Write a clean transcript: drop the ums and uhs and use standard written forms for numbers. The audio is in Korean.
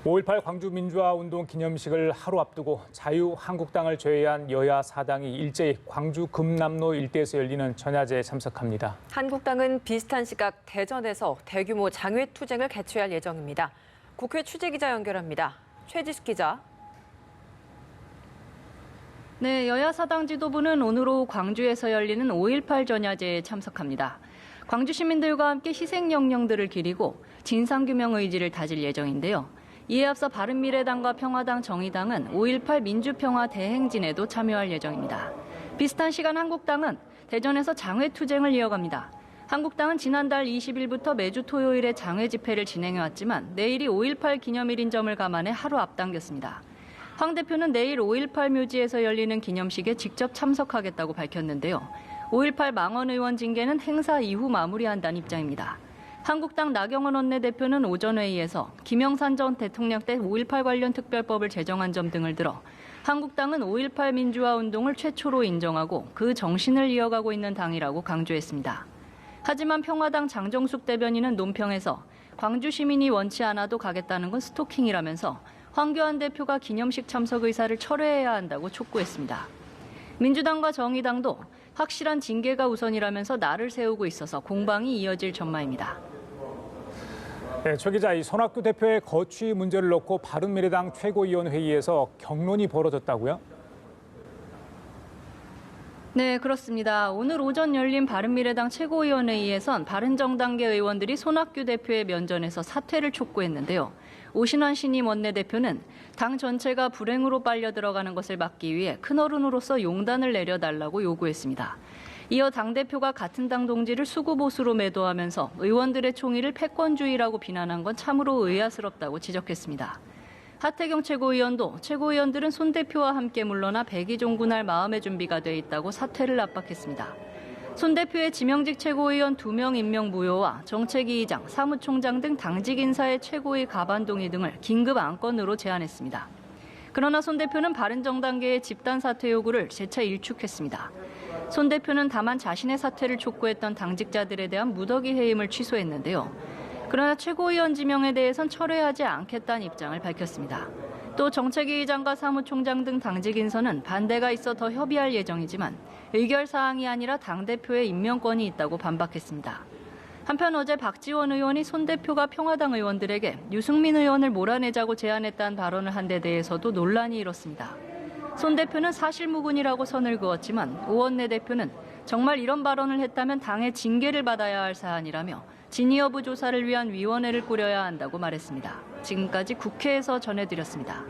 5.18 광주민주화운동 기념식을 하루 앞두고 자유한국당을 제외한 여야 4당이 일제히 광주 금남로 일대에서 열리는 전야제에 참석합니다. 한국당은 비슷한 시각 대전에서 대규모 장외투쟁을 개최할 예정입니다. 국회 취재기자 연결합니다. 최지숙 기자. 네, 여야 4당 지도부는 오늘 오후 광주에서 열리는 5.18 전야제에 참석합니다. 광주 시민들과 함께 희생 영령들을 기리고 진상규명 의지를 다질 예정인데요. 이에 앞서 바른미래당과 평화당, 정의당은 5.18 민주평화 대행진에도 참여할 예정입니다. 비슷한 시간 한국당은 대전에서 장외투쟁을 이어갑니다. 한국당은 지난달 20일부터 매주 토요일에 장외 집회를 진행해왔지만 내일이 5.18 기념일인 점을 감안해 하루 앞당겼습니다. 황 대표는 내일 5.18 묘지에서 열리는 기념식에 직접 참석하겠다고 밝혔는데요. 5.18 망언 의원 징계는 행사 이후 마무리한다는 입장입니다. 한국당 나경원 원내대표는 오전 회의에서 김영삼 전 대통령 때 5.18 관련 특별법을 제정한 점 등을 들어 한국당은 5.18 민주화 운동을 최초로 인정하고 그 정신을 이어가고 있는 당이라고 강조했습니다. 하지만 평화당 장정숙 대변인은 논평에서 광주 시민이 원치 않아도 가겠다는 건 스토킹이라면서 황교안 대표가 기념식 참석 의사를 철회해야 한다고 촉구했습니다. 민주당과 정의당도 확실한 징계가 우선이라면서 날을 세우고 있어서 공방이 이어질 전망입니다. 네, 최 기자, 이 손학규 대표의 거취 문제를 놓고 바른미래당 최고위원회의에서 격론이 벌어졌다고요? 네, 그렇습니다. 오늘 오전 열린 바른미래당 최고위원회의에선 바른정당계 의원들이 손학규 대표의 면전에서 사퇴를 촉구했는데요. 오신환 신임 원내대표는 당 전체가 불행으로 빨려 들어가는 것을 막기 위해 큰어른으로서 용단을 내려달라고 요구했습니다. 이어 당대표가 같은 당 동지를 수구보수로 매도하면서 의원들의 총의를 패권주의라고 비난한 건 참으로 의아스럽다고 지적했습니다. 하태경 최고위원도 최고위원들은 손 대표와 함께 물러나 백의종 군할 마음의 준비가 돼 있다고 사퇴를 압박했습니다. 손 대표의 지명직 최고위원 2명 임명 무효와 정책위의장, 사무총장 등 당직 인사의 최고위 가반 동의 등을 긴급 안건으로 제안했습니다. 그러나 손 대표는 바른정당계의 집단 사퇴 요구를 재차 일축했습니다. 손 대표는 다만 자신의 사퇴를 촉구했던 당직자들에 대한 무더기 해임을 취소했는데요. 그러나 최고위원 지명에 대해선 철회하지 않겠다는 입장을 밝혔습니다. 또 정책위의장과 사무총장 등 당직 인선은 반대가 있어 더 협의할 예정이지만 의결 사항이 아니라 당대표의 임명권이 있다고 반박했습니다. 한편 어제 박지원 의원이 손 대표가 평화당 의원들에게 유승민 의원을 몰아내자고 제안했다는 발언을 한 데 대해서도 논란이 일었습니다. 손 대표는 사실무근이라고 선을 그었지만 오 원내대표는 정말 이런 발언을 했다면 당의 징계를 받아야 할 사안이라며 진위 여부 조사를 위한 위원회를 꾸려야 한다고 말했습니다. 지금까지 국회에서 전해드렸습니다.